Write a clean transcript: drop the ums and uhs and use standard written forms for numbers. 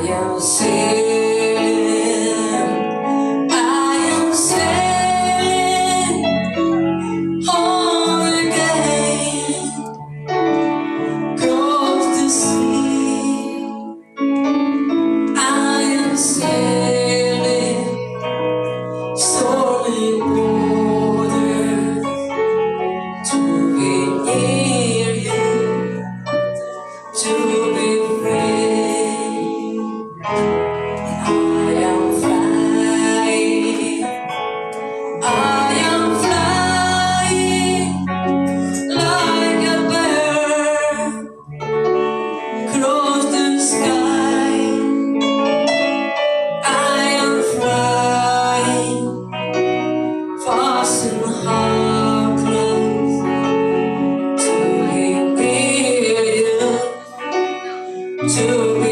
am sailing, I am sailing home again, across the sea. I am sailing, stormy waters, to be near you, to be free. I am flying, I am flying like a bird across the sky. I am flying fast and hard close to be near you, to be